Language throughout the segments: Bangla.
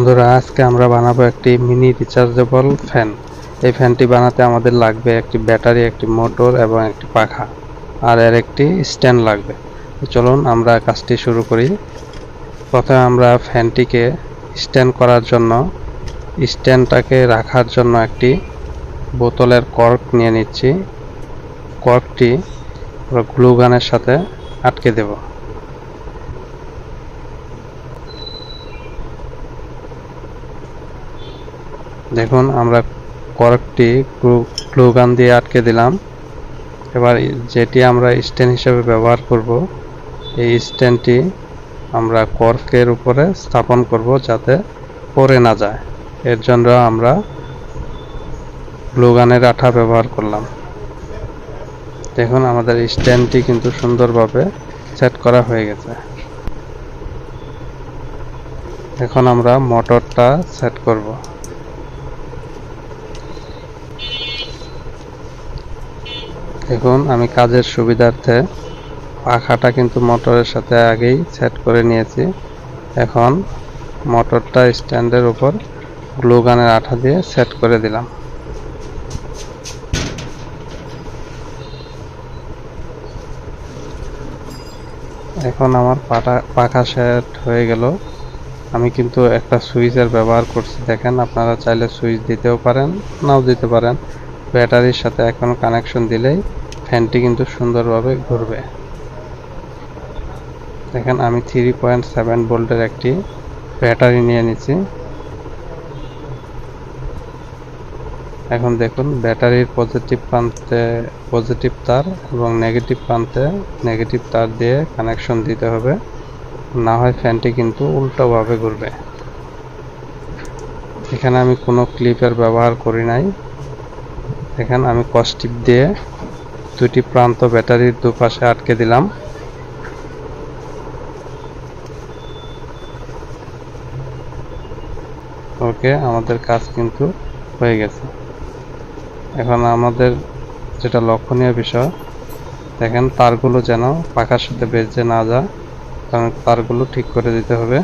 বন্ধুরা, আজকে আমরা বানাবো একটি মিনি রিচার্জেবল ফ্যান। এই ফ্যানটি বানাতে আমাদের লাগবে একটি ব্যাটারি, একটি মোটর এবং একটি পাখা, আর এর একটি স্ট্যান্ড লাগবে। চলুন আমরা কাজটি শুরু করি। প্রথমে আমরা ফ্যানটিকে স্ট্যান্ড করার জন্য স্ট্যান্ডটাকে রাখার জন্য একটি বোতলের কর্ক নিয়ে নিচ্ছি। কর্কটি আমরা গ্লু গানের সাথে আটকে দেব। দেখুন, আমরা কর্কটি গ্লু গান দিয়ে আটকে দিলাম। এবার যেটি আমরা স্ট্যান্ড হিসেবে ব্যবহার করব, এই স্ট্যান্ডটি আমরা কর্কের উপরে স্থাপন করব যাতে পড়ে না যায়। এর জন্য আমরা গ্লু গানের আঠা ব্যবহার করলাম। দেখুন, আমাদের স্ট্যান্ডটি কিন্তু সুন্দরভাবে সেট করা হয়ে গেছে। এখন আমরা মোটরটা সেট করব। দেখুন, আমি কাজের সুবিধার্থে পাখাটা কিন্তু মোটরের সাথে আগেই সেট করে নিয়েছি। এখন মোটরটা স্ট্যান্ডের উপর গ্লু গানের আঠা দিয়ে সেট করে দিলাম। এখন আমার পাখা সেট হয়ে গেল। আমি কিন্তু একটা সুইচের ব্যবহার করছি। দেখেন, আপনারা চাইলে সুইচ দিতেও পারেন, নাও দিতে পারেন। ব্যাটারির সাথে এখন কানেকশন দিলেই ফ্যানটি কিন্তু সুন্দরভাবে ঘুরবে। দেখেন, আমি 3.7 ভোল্টের একটি ব্যাটারি নিয়ে নিয়েছি। এখন দেখুন, ব্যাটারির পজিটিভ প্রান্তে পজিটিভ তার এবং নেগেটিভ প্রান্তে নেগেটিভ তার দিয়ে কানেকশন দিতে হবে, না হয় ফ্যানটি কিন্তু উল্টোভাবে ঘুরবে। এখানে আমি কোনো ক্লিপের ব্যবহার করি নাই। দেখেন, আমি কস্টিপ দিয়ে দুটি প্রান্ত ব্যাটারির দুপাশে আটকে দিলাম। ওকে, আমাদের কাজ কিন্তু হয়ে গেছে। এখন আমাদের যেটা লক্ষণীয় বিষয়, দেখেন তারগুলো যেন পাখার সাথে বেজে না যায়, কারণ তারগুলো ঠিক করে দিতে হবে।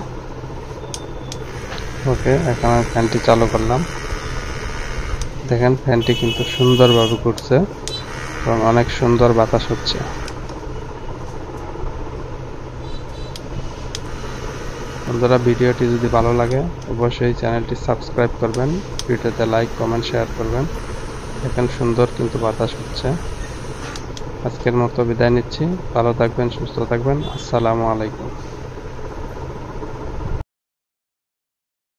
ওকে, এখন আমি ফ্যানটি চালু করলাম। দেখেন, ফ্যানটি কিন্তু সুন্দরভাবে ঘুরছে এবং অনেক সুন্দর বাতাস হচ্ছে। বন্ধুরা, ভিডিওটি যদি ভালো লাগে অবশ্যই চ্যানেলটি সাবস্ক্রাইব করবেন, ভিডিওতে লাইক, কমেন্ট, শেয়ার করবেন। দেখেন, সুন্দর কিন্তু বাতাস হচ্ছে। আজকের মতো বিদায় নিচ্ছি। ভালো থাকবেন, সুস্থ থাকবেন। আসসালামু আলাইকুম।